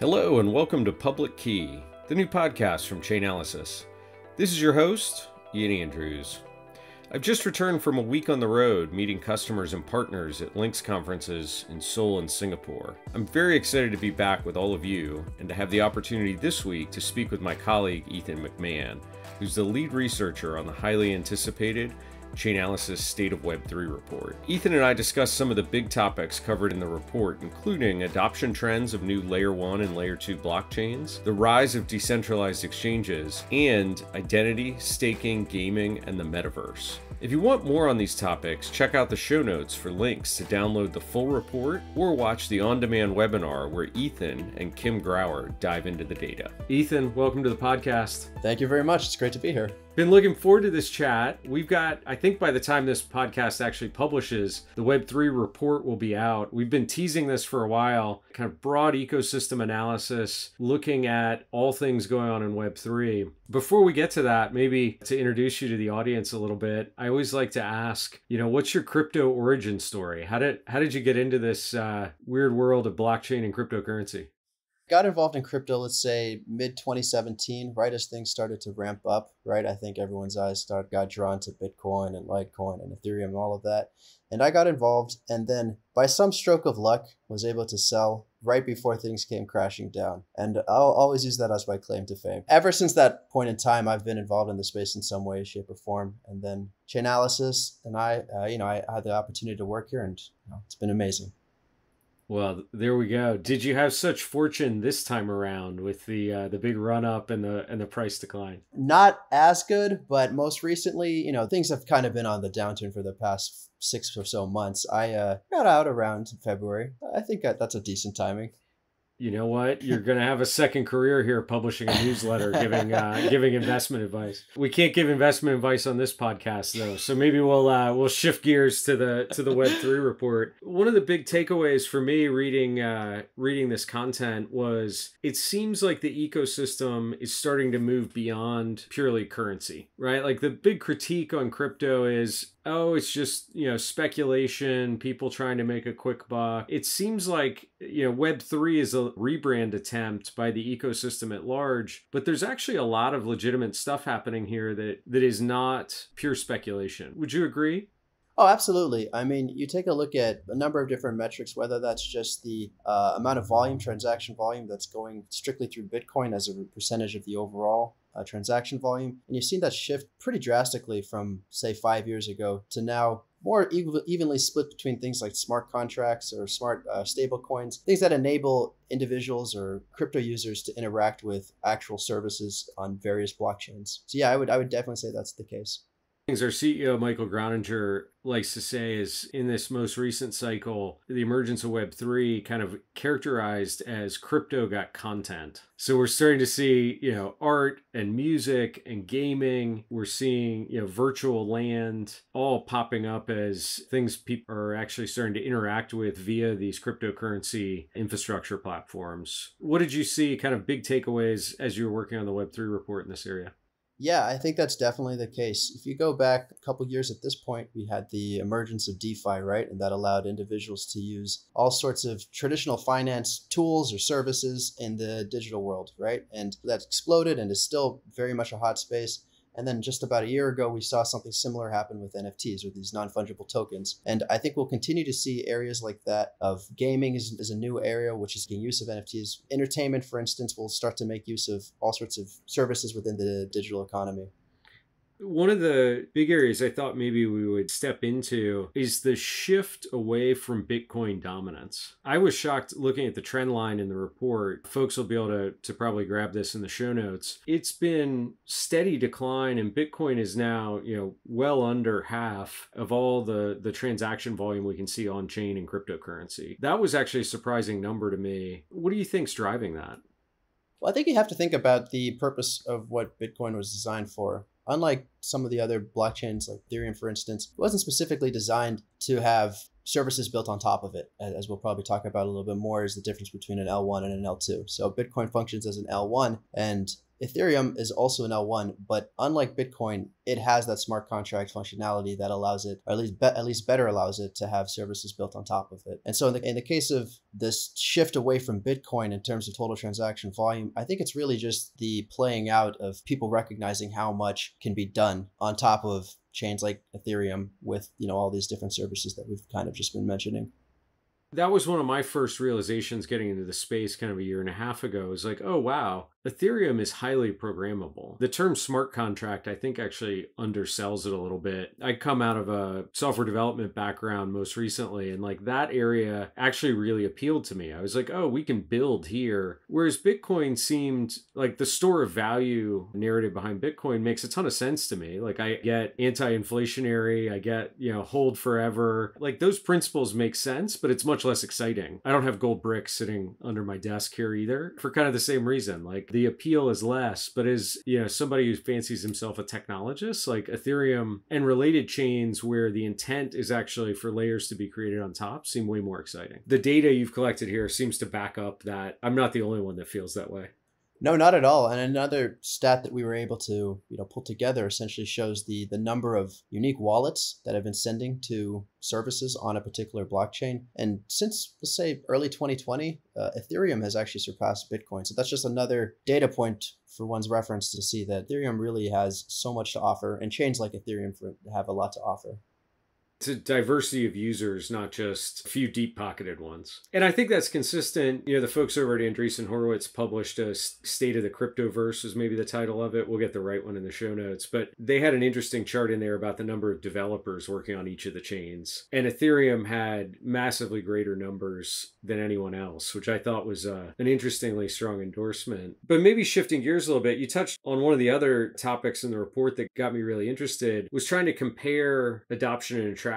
Hello and welcome to Public Key, the new podcast from Chainalysis. This is your host, Ian Andrews. I've just returned from a week on the road meeting customers and partners at Links Conferences in Seoul and Singapore. I'm very excited to be back with all of you and to have the opportunity this week to speak with my colleague Ethan McMahon, who's the lead researcher on the highly anticipated Chainalysis State of Web3 report. Ethan and I discussed some of the big topics covered in the report, including adoption trends of new Layer 1 and Layer 2 blockchains, the rise of decentralized exchanges, and identity, staking, gaming, and the Metaverse. If you want more on these topics, check out the show notes for links to download the full report or watch the on-demand webinar where Ethan and Kim Grauer dive into the data. Ethan, welcome to the podcast. Thank you very much. It's great to be here. Been looking forward to this chat. We've got, I think by the time this podcast actually publishes, the Web3 report will be out. We've been teasing this for a while, kind of broad ecosystem analysis, looking at all things going on in Web3. Before we get to that, maybe to introduce you to the audience a little bit, I always like to ask, what's your crypto origin story? How did you get into this weird world of blockchain and cryptocurrency? Got involved in crypto, let's say mid 2017, right as things started to ramp up, right? I think everyone's eyes got drawn to Bitcoin and Litecoin and Ethereum and all of that. And I got involved and then by some stroke of luck was able to sell right before things came crashing down. And I'll always use that as my claim to fame. Ever since that point in time, I've been involved in the space in some way, shape or form. And then Chainalysis and I had the opportunity to work here and it's been amazing. Well, there we go. Did you have such fortune this time around with the big run up and the price decline? Not as good, but most recently, things have kind of been on the downturn for the past 6 or so months. I got out around February. I think that's a decent timing. You know what? You're going to have a second career here publishing a newsletter giving investment advice. We can't give investment advice on this podcast though. So maybe we'll shift gears to the Web3 report. One of the big takeaways for me reading this content was it seems like the ecosystem is starting to move beyond purely currency, right? Like the big critique on crypto is, it's just, speculation, people trying to make a quick buck. It seems like, Web3 is a rebrand attempt by the ecosystem at large, but there's actually a lot of legitimate stuff happening here that is not pure speculation. Would you agree? Oh, absolutely. I mean, you take a look at a number of different metrics, whether that's just the amount of volume, transaction volume that's going strictly through Bitcoin as a percentage of the overall transaction volume. And you've seen that shift pretty drastically from, say, 5 years ago to now more evenly split between things like smart contracts or smart stable coins, things that enable individuals or crypto users to interact with actual services on various blockchains. So yeah, I would definitely say that's the case. Our CEO, Michael Groninger, likes to say is in this most recent cycle, the emergence of Web3 kind of characterized as crypto got content. So we're starting to see, art and music and gaming. We're seeing, virtual land all popping up as things people are actually starting to interact with via these cryptocurrency infrastructure platforms. What did you see kind of big takeaways as you were working on the Web3 report in this area? Yeah, I think that's definitely the case. If you go back a couple of years at this point, we had the emergence of DeFi, right? And that allowed individuals to use all sorts of traditional finance tools or services in the digital world, right? And that exploded and is still very much a hot space. And then just about a year ago, we saw something similar happen with NFTs or these non-fungible tokens. And I think we'll continue to see areas like that of gaming is a new area, which is making use of NFTs. Entertainment, for instance, will start to make use of all sorts of services within the digital economy. One of the big areas I thought maybe we would step into is the shift away from Bitcoin dominance. I was shocked looking at the trend line in the report. Folks will be able to probably grab this in the show notes. It's been steady decline and Bitcoin is now, well under half of all the transaction volume we can see on chain in cryptocurrency. That was actually a surprising number to me. What do you think's driving that? Well, I think you have to think about the purpose of what Bitcoin was designed for. Unlike some of the other blockchains like Ethereum, for instance, it wasn't specifically designed to have services built on top of it. As we'll probably talk about a little bit more, is the difference between an L1 and an L2. So Bitcoin functions as an L1 and Ethereum is also an L1, but unlike Bitcoin, it has that smart contract functionality that allows it, or at least better allows it to have services built on top of it. And so in the case of this shift away from Bitcoin in terms of total transaction volume, I think it's really just the playing out of people recognizing how much can be done on top of chains like Ethereum with, all these different services that we've kind of just been mentioning. That was one of my first realizations getting into the space kind of a year and a half ago. It was like, oh, wow, Ethereum is highly programmable. The term smart contract, I think, actually undersells it a little bit. I come out of a software development background most recently, and like that area actually really appealed to me. I was like, oh, we can build here. Whereas Bitcoin seemed like the store of value narrative behind Bitcoin makes a ton of sense to me. Like I get anti-inflationary, I get, hold forever. Like those principles make sense, but it's much less exciting. I don't have gold bricks sitting under my desk here either for kind of the same reason. Like the appeal is less, but as somebody who fancies himself a technologist, like Ethereum and related chains where the intent is actually for layers to be created on top seem way more exciting. The data you've collected here seems to back up that. I'm not the only one that feels that way. No, not at all. And another stat that we were able to, pull together essentially shows the number of unique wallets that have been sending to services on a particular blockchain. And since, let's say, early 2020, Ethereum has actually surpassed Bitcoin. So that's just another data point for one's reference to see that Ethereum really has so much to offer, and chains like Ethereum have a lot to offer. It's a diversity of users, not just a few deep-pocketed ones. And I think that's consistent. The folks over at Andreessen Horowitz published a State of the Cryptoverse is maybe the title of it. We'll get the right one in the show notes. But they had an interesting chart in there about the number of developers working on each of the chains. And Ethereum had massively greater numbers than anyone else, which I thought was an interestingly strong endorsement. But maybe shifting gears a little bit, you touched on one of the other topics in the report that got me really interested, was trying to compare adoption and attraction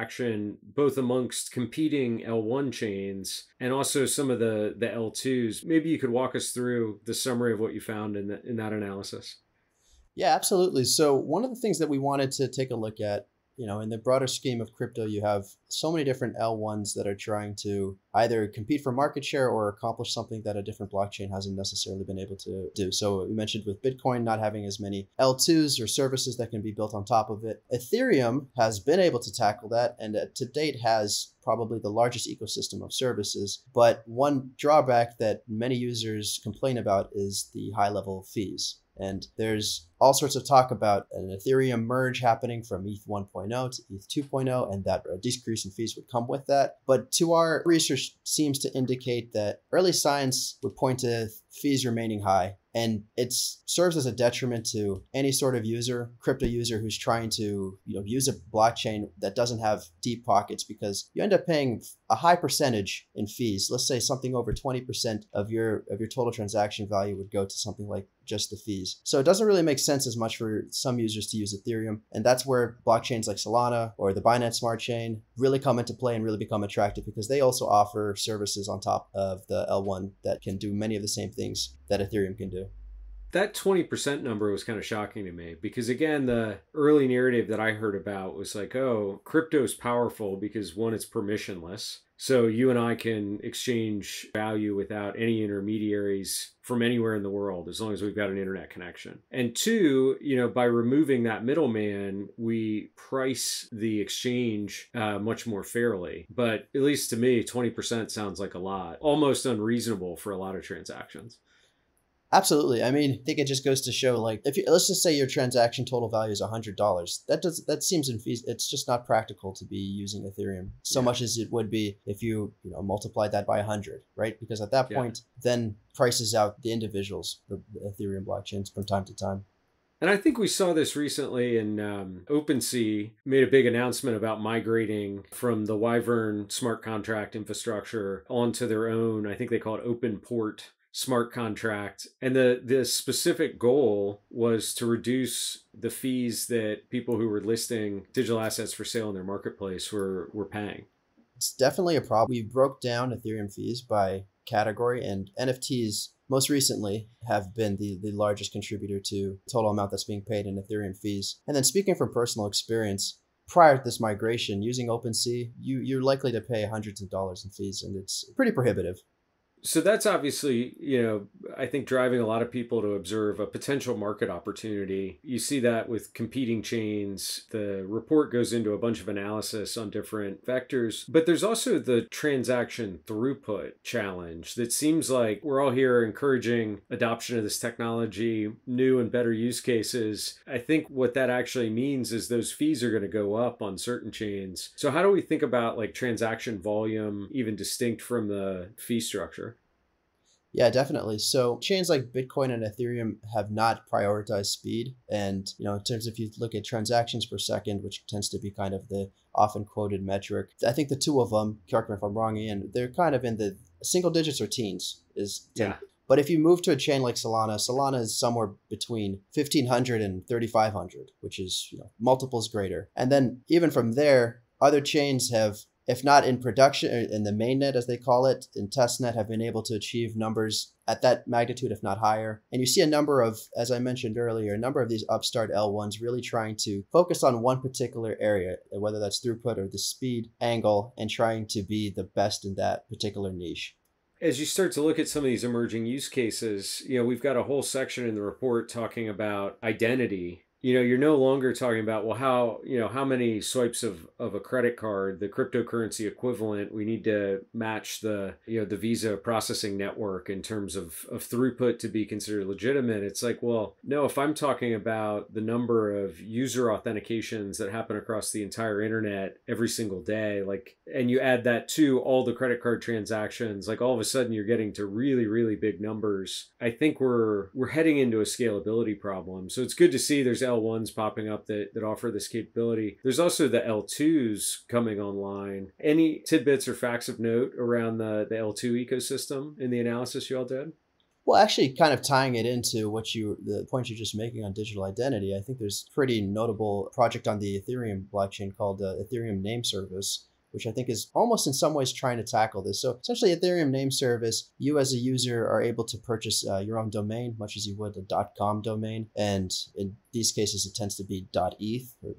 both amongst competing L1 chains and also some of the L2s. Maybe you could walk us through the summary of what you found in that analysis. Yeah, absolutely. So one of the things that we wanted to take a look at, in the broader scheme of crypto, you have so many different L1s that are trying to either compete for market share or accomplish something that a different blockchain hasn't necessarily been able to do. So we mentioned with Bitcoin not having as many L2s or services that can be built on top of it. Ethereum has been able to tackle that, and to date has probably the largest ecosystem of services. But one drawback that many users complain about is the high level of fees. And there's all sorts of talk about an Ethereum merge happening from ETH 1.0 to ETH 2.0, and that a decrease in fees would come with that. But to our research seems to indicate that early signs would point to fees remaining high. And it serves as a detriment to any sort of crypto user who's trying to use a blockchain that doesn't have deep pockets, because you end up paying a high percentage in fees. Let's say something over 20% of your total transaction value would go to something like just the fees. So it doesn't really make sense as much for some users to use Ethereum. And that's where blockchains like Solana or the Binance Smart Chain really come into play and really become attractive, because they also offer services on top of the L1 that can do many of the same things that Ethereum can do. That 20% number was kind of shocking to me, because again, the early narrative that I heard about was like, oh, crypto is powerful because one, it's permissionless. So you and I can exchange value without any intermediaries from anywhere in the world, as long as we've got an internet connection. And two, by removing that middleman, we price the exchange much more fairly. But at least to me, 20% sounds like a lot, almost unreasonable for a lot of transactions. Absolutely. I mean, I think it just goes to show, like, let's just say your transaction total value is $100. That seems it's just not practical to be using Ethereum so much as it would be if you multiplied that by 100, right? Because at that point, then prices out the individuals, the Ethereum blockchains from time to time. And I think we saw this recently in OpenSea made a big announcement about migrating from the Wyvern smart contract infrastructure onto their own, I think they call it open port smart contract. And the specific goal was to reduce the fees that people who were listing digital assets for sale in their marketplace were paying. It's definitely a problem. We broke down Ethereum fees by category, and NFTs most recently have been the largest contributor to the total amount that's being paid in Ethereum fees. And then speaking from personal experience, prior to this migration, using OpenSea, you're likely to pay hundreds of dollars in fees, and it's pretty prohibitive. So that's obviously, I think, driving a lot of people to observe a potential market opportunity. You see that with competing chains. The report goes into a bunch of analysis on different vectors, but there's also the transaction throughput challenge that seems like we're all here encouraging adoption of this technology, new and better use cases. I think what that actually means is those fees are going to go up on certain chains. So how do we think about like transaction volume, even distinct from the fee structure? Yeah, definitely. So chains like Bitcoin and Ethereum have not prioritized speed. And, in terms of, if you look at transactions per second, which tends to be kind of the often quoted metric, I think the two of them, correct me if I'm wrong, Ian, they're kind of in the single digits or teens is 10. Yeah. But if you move to a chain like Solana is somewhere between 1,500 and 3,500, which is, multiples greater. And then even from there, other chains have, if not in production, in the mainnet, as they call it, in testnet, have been able to achieve numbers at that magnitude, if not higher. And you see a number of, as I mentioned earlier, a number of these upstart L1s really trying to focus on one particular area, whether that's throughput or the speed angle, and trying to be the best in that particular niche. As you start to look at some of these emerging use cases, we've got a whole section in the report talking about identity. You're no longer talking about, well, how many swipes of a credit card, the cryptocurrency equivalent, we need to match the Visa processing network in terms of throughput to be considered legitimate. It's like, well, no, if I'm talking about the number of user authentications that happen across the entire internet every single day, and you add that to all the credit card transactions, all of a sudden you're getting to really, really big numbers. I think we're heading into a scalability problem. So it's good to see there's L1s popping up that offer this capability. There's also the L2s coming online. Any tidbits or facts of note around the L2 ecosystem in the analysis you all did? Well, actually, kind of tying it into the point you're just making on digital identity, I think there's a pretty notable project on the Ethereum blockchain called Ethereum Name Service, which I think is almost in some ways trying to tackle this. So essentially, Ethereum Name Service, you as a user are able to purchase your own domain, much as you would a .com domain. And in these cases, it tends to be .eth or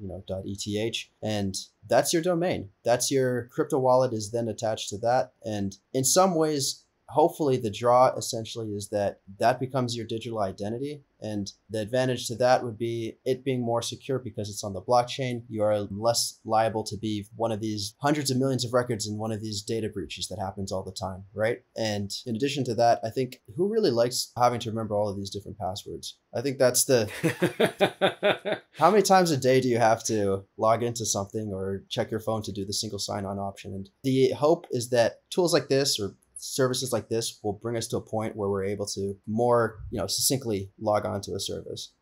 .eth. And that's your domain. That's your crypto wallet is then attached to that. And in some ways, hopefully the draw essentially is that becomes your digital identity. And the advantage to that would be it being more secure because it's on the blockchain. You are less liable to be one of these hundreds of millions of records in one of these data breaches that happens all the time, right? And in addition to that, I think who really likes having to remember all of these different passwords? I think that's the... How many times a day do you have to log into something or check your phone to do the single sign-on option? And the hope is that tools like this or services like this will bring us to a point where we're able to more, succinctly log on to a service.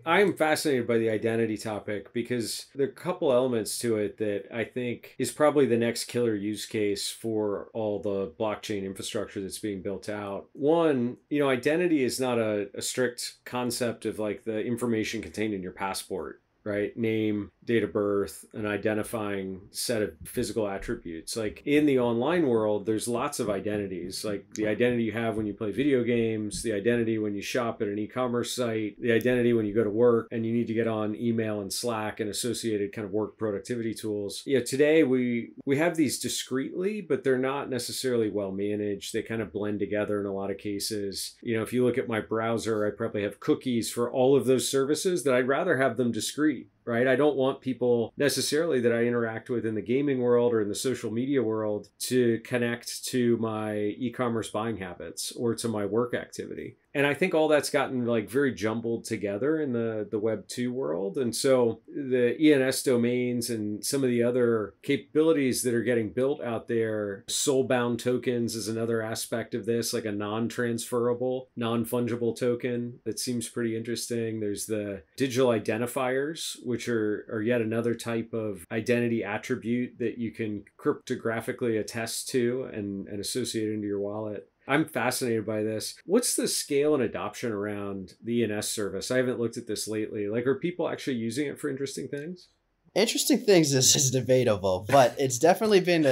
I am fascinated by the identity topic because there are a couple elements to it that I think is probably the next killer use case for all the blockchain infrastructure that's being built out. One, identity is not a strict concept of like the information contained in your passport, right? Name, date of birth, an identifying set of physical attributes. Like in the online world, there's lots of identities, like the identity you have when you play video games, the identity when you shop at an e-commerce site, the identity when you go to work and you need to get on email and Slack and associated kind of work productivity tools. Today we have these discretely, but they're not necessarily well managed. They kind of blend together in a lot of cases. If you look at my browser, I probably have cookies for all of those services that I'd rather have them discrete. Right? I don't want people necessarily that I interact with in the gaming world or in the social media world to connect to my e-commerce buying habits or to my work activity. And I think all that's gotten very jumbled together in the Web 2 world. And so the ENS domains and some of the other capabilities that are getting built out there, soul-bound tokens is another aspect of this, like a non-transferable, non-fungible token that seems pretty interesting. There's the digital identifiers, which are yet another type of identity attribute that you can cryptographically attest to and associate into your wallet. I'm fascinated by this. What's the scale and adoption around the ENS service? I haven't looked at this lately. Are people actually using it for interesting things? Interesting things is debatable, but it's definitely being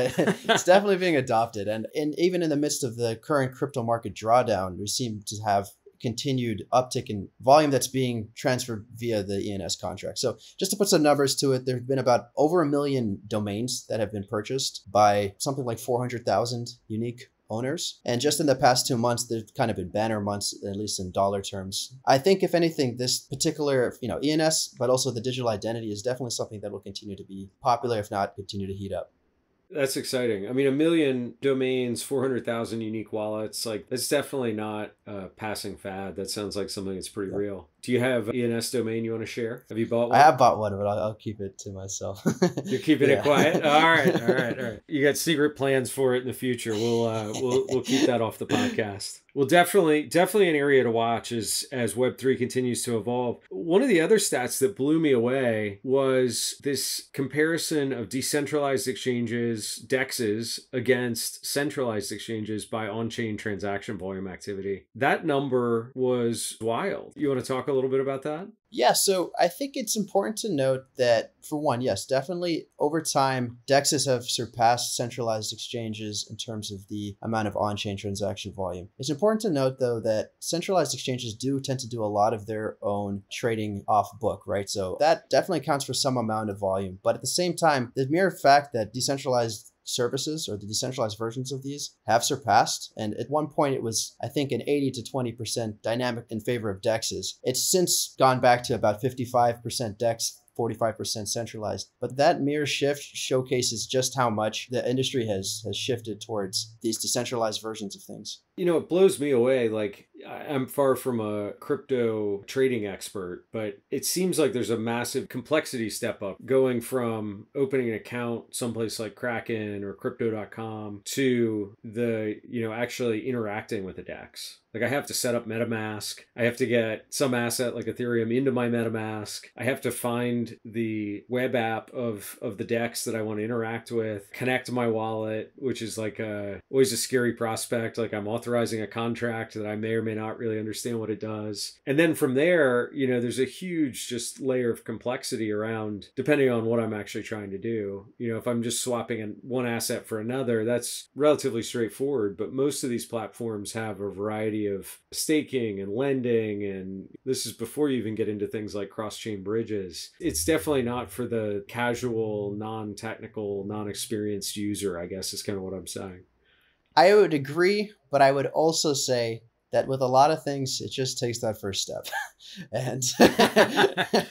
adopted. And even in the midst of the current crypto market drawdown, we seem to have continued uptick in volume that's being transferred via the ENS contract. So just to put some numbers to it, there have been about over 1 million domains that have been purchased by something like 400,000 unique owners. And just in the past 2 months, they've kind of been banner months, at least in dollar terms. I think if anything, this particular, ENS, but also the digital identity is definitely something that will continue to be popular, if not continue to heat up. That's exciting. I mean, 1 million domains, 400,000 unique wallets, like that's definitely not a passing fad. That sounds like something that's pretty real. Do you have ENS domain you want to share? Have you bought one? I have bought one, but I'll keep it to myself. You're keeping it quiet? All right. You got secret plans for it in the future. We'll keep that off the podcast. Well, definitely an area to watch as Web3 continues to evolve. One of the other stats that blew me away was this comparison of decentralized exchanges, DEXs, against centralized exchanges by on-chain transaction volume activity. That number was wild. You want to talk a little bit about that? Yeah, so I think it's important to note that, for one, yes, definitely over time, DEXs have surpassed centralized exchanges in terms of the amount of on-chain transaction volume. It's important to note, though, that centralized exchanges do tend to do a lot of their own trading off book, right? So that definitely counts for some amount of volume. But at the same time, the mere fact that decentralized services or the decentralized versions of these have surpassed. And at one point it was, I think, an 80 to 20% dynamic in favor of DEXs. It's since gone back to about 55% DEX, 45% centralized. But that mere shift showcases just how much the industry has shifted towards these decentralized versions of things. It blows me away. Like, I'm far from a crypto trading expert, but it seems like there's a massive complexity step up going from opening an account someplace like Kraken or crypto.com to actually interacting with a DEX. Like, I have to set up MetaMask. I have to get some asset like Ethereum into my MetaMask. I have to find the web app of the DEX that I want to interact with, connect my wallet, which is like always a scary prospect. Like, I'm authorizing a contract that I may or may not really understand what it does. And then from there, there's a huge just layer of complexity around, depending on what I'm actually trying to do. If I'm just swapping one asset for another, that's relatively straightforward. But most of these platforms have a variety of staking and lending, and this is before you even get into things like cross-chain bridges. It's definitely not for the casual, non-technical, non-experienced user, I guess is kind of what I'm saying. I would agree, but I would also say that with a lot of things, it just takes that first step. And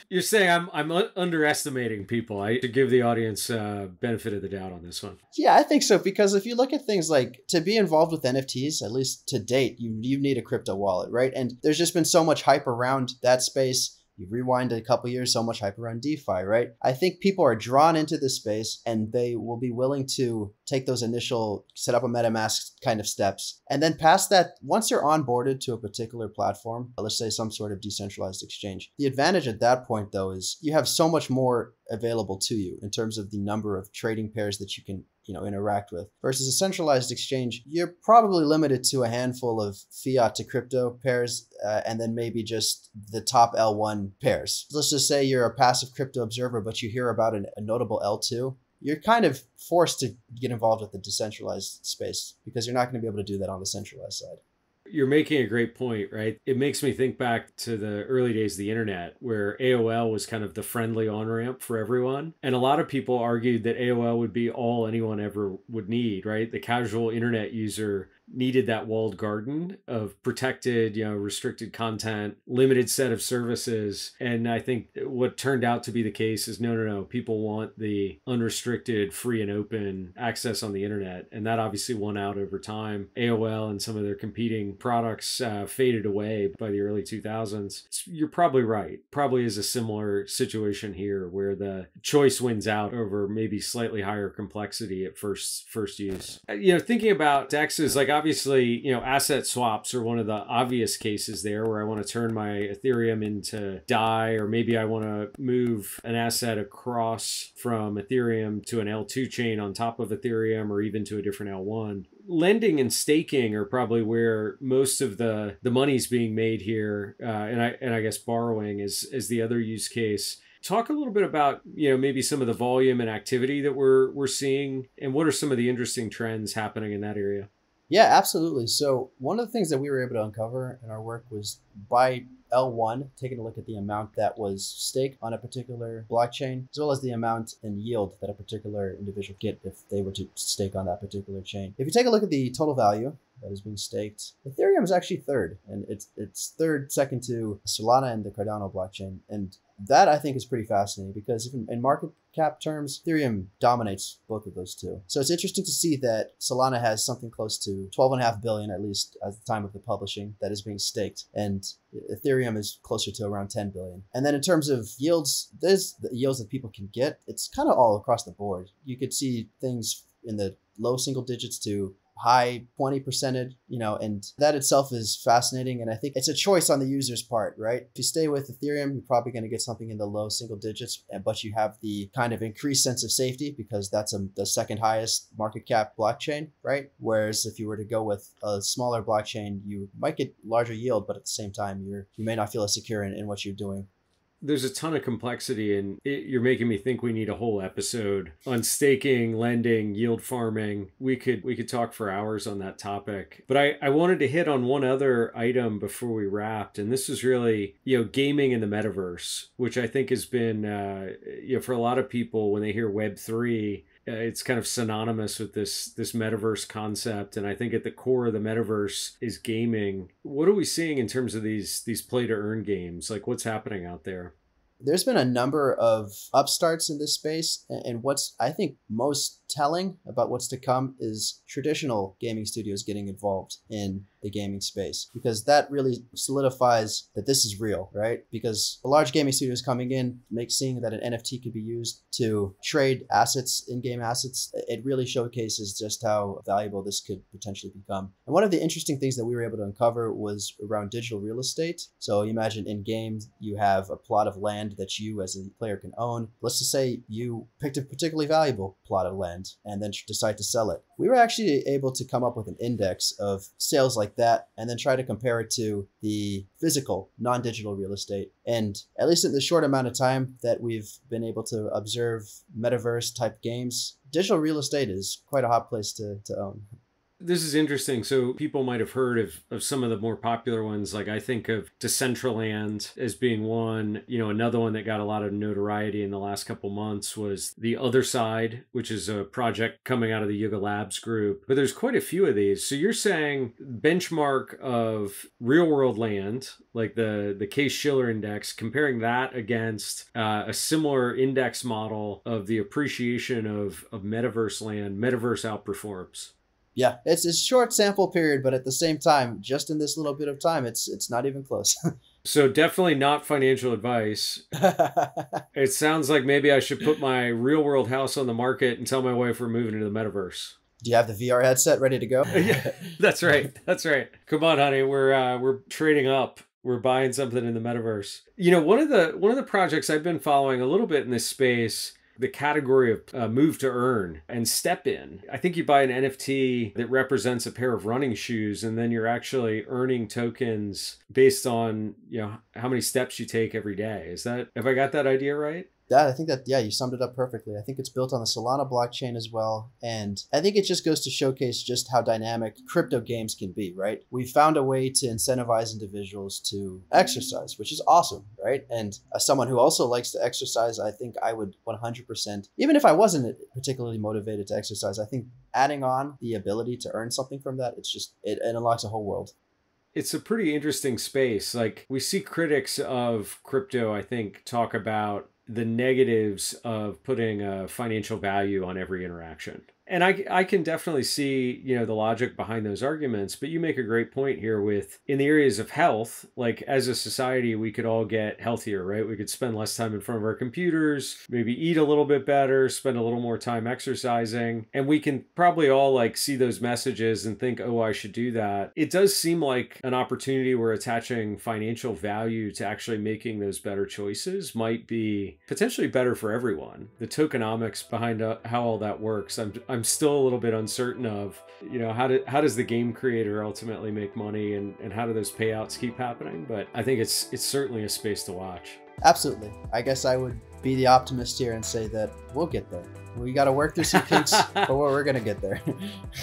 you're saying I'm underestimating people. I should give the audience benefit of the doubt on this one. Yeah, I think so. Because if you look at things like, to be involved with NFTs, at least to date, you need a crypto wallet, right? And there's just been so much hype around that space. You rewind a couple years, so much hype around DeFi, right? I think people are drawn into this space and they will be willing to take those initial set up a MetaMask kind of steps. And then past that, once you're onboarded to a particular platform, let's say some sort of decentralized exchange, the advantage at that point, though, is you have so much more available to you in terms of the number of trading pairs that you can interact with. Versus a centralized exchange, you're probably limited to a handful of fiat to crypto pairs, and then maybe just the top L1 pairs. Let's just say you're a passive crypto observer, but you hear about a notable L2. You're kind of forced to get involved with the decentralized space because you're not going to be able to do that on the centralized side. You're making a great point, right? It makes me think back to the early days of the internet where AOL was kind of the friendly on-ramp for everyone. And a lot of people argued that AOL would be all anyone ever would need, right? The casual internet user needed that walled garden of protected, restricted content, limited set of services. And I think what turned out to be the case is no. People want the unrestricted, free and open access on the internet. And that obviously won out over time. AOL and some of their competing products faded away by the early 2000s. You're probably right. Probably is a similar situation here where the choice wins out over maybe slightly higher complexity at first use. Thinking about DEXs, like obviously, asset swaps are one of the obvious cases there where I want to turn my Ethereum into DAI, or maybe I want to move an asset across from Ethereum to an L2 chain on top of Ethereum, or even to a different L1. Lending and staking are probably where most of the money's being made here, and I guess borrowing is the other use case. Talk a little bit about maybe some of the volume and activity that we're seeing, and what are some of the interesting trends happening in that area? Yeah, absolutely. So one of the things that we were able to uncover in our work was by L1, taking a look at the amount that was staked on a particular blockchain, as well as the amount in yield that a particular individual get if they were to stake on that particular chain. If you take a look at the total value that is being staked, Ethereum is actually third, and it's third, second to Solana and the Cardano blockchain. And that I think is pretty fascinating because even in market cap terms, Ethereum dominates both of those two. So it's interesting to see that Solana has something close to 12.5 billion, at least at the time of the publishing, that is being staked. And Ethereum is closer to around 10 billion. And then in terms of yields, there's the yields that people can get. It's kind of all across the board. You could see things in the low single digits to high 20%, and that itself is fascinating. And I think it's a choice on the user's part, right? If you stay with Ethereum, you're probably going to get something in the low single digits, but you have the kind of increased sense of safety because that's the second highest market cap blockchain, right? Whereas if you were to go with a smaller blockchain, you might get larger yield, but at the same time, you may not feel as secure in what you're doing. There's a ton of complexity, and you're making me think we need a whole episode on staking, lending, yield farming. We could talk for hours on that topic. But I wanted to hit on one other item before we wrapped, and this is really, gaming in the metaverse, which I think has been, for a lot of people, when they hear Web3, it's kind of synonymous with this metaverse concept. And I think at the core of the metaverse is gaming. What are we seeing in terms of these play to earn games? Like, what's happening out there? There's been a number of upstarts in this space, and what's I think most telling about what's to come is traditional gaming studios getting involved in the gaming space, because that really solidifies that this is real, right? Because a large gaming studios coming in, seeing that an NFT could be used to trade assets, in-game assets, it really showcases just how valuable this could potentially become. And one of the interesting things that we were able to uncover was around digital real estate. So you imagine in games, you have a plot of land that you as a player can own. Let's just say you picked a particularly valuable plot of land and then decide to sell it. We were actually able to come up with an index of sales like that and then try to compare it to the physical, non-digital real estate. And at least in the short amount of time that we've been able to observe metaverse type games, digital real estate is quite a hot place to own. This is interesting. So people might have heard of some of the more popular ones. Like I think of Decentraland as being one. Another one that got a lot of notoriety in the last couple months was The Other Side, which is a project coming out of the Yuga Labs group. But there's quite a few of these. So you're saying benchmark of real world land, like the Case-Shiller index, comparing that against a similar index model of the appreciation of metaverse land, metaverse outperforms. Yeah, it's a short sample period, but at the same time, just in this little bit of time, it's not even close. So definitely not financial advice. It sounds like maybe I should put my real world house on the market and tell my wife we're moving into the metaverse. Do you have the VR headset ready to go? Yeah, that's right. That's right. Come on, honey. We're trading up. We're buying something in the metaverse. One of the projects I've been following a little bit in this space, the category of move to earn and step in. I think you buy an NFT that represents a pair of running shoes, and then you're actually earning tokens based on, how many steps you take every day. Have I got that idea right? I think that, you summed it up perfectly. I think it's built on the Solana blockchain as well. And I think it just goes to showcase just how dynamic crypto games can be, right? We found a way to incentivize individuals to exercise, which is awesome, right? And as someone who also likes to exercise, I think I would 100%, even if I wasn't particularly motivated to exercise, I think adding on the ability to earn something from that, it unlocks a whole world. It's a pretty interesting space. Like we see critics of crypto, I think, talk about the negatives of putting a financial value on every interaction. And I can definitely see, the logic behind those arguments, but you make a great point here with, in the areas of health, like as a society, we could all get healthier, right? We could spend less time in front of our computers, maybe eat a little bit better, spend a little more time exercising. And we can probably all see those messages and think, oh, I should do that. It does seem like an opportunity where attaching financial value to actually making those better choices might be potentially better for everyone. The tokenomics behind how all that works, I'm still a little bit uncertain of, how does the game creator ultimately make money and how do those payouts keep happening? But I think it's certainly a space to watch. Absolutely. I guess I would be the optimist here and say that we'll get there. We got to work through some kinks, but we're going to get there.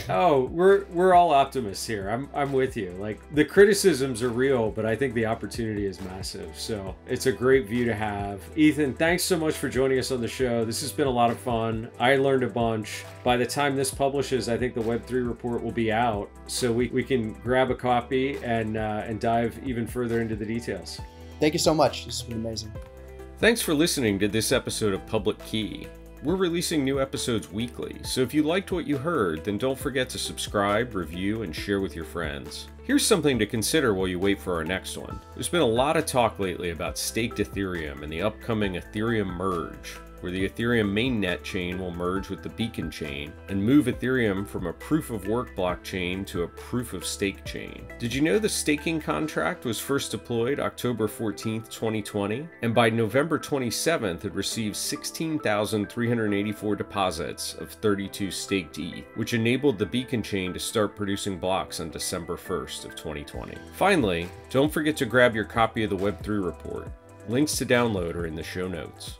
Oh, we're all optimists here. I'm with you. Like, the criticisms are real, but I think the opportunity is massive. So it's a great view to have. Ethan, thanks so much for joining us on the show. This has been a lot of fun. I learned a bunch. By the time this publishes, I think the Web3 report will be out, so we can grab a copy and dive even further into the details. Thank you so much. This has been amazing. Thanks for listening to this episode of Public Key. We're releasing new episodes weekly, so if you liked what you heard, then don't forget to subscribe, review, and share with your friends. Here's something to consider while you wait for our next one. There's been a lot of talk lately about staked Ethereum and the upcoming Ethereum merge, where the Ethereum mainnet chain will merge with the beacon chain and move Ethereum from a proof-of-work blockchain to a proof-of-stake chain. Did you know the staking contract was first deployed October 14th, 2020? And by November 27th, it received 16,384 deposits of 32 staked ETH, which enabled the beacon chain to start producing blocks on December 1st of 2020. Finally, don't forget to grab your copy of the Web3 report. Links to download are in the show notes.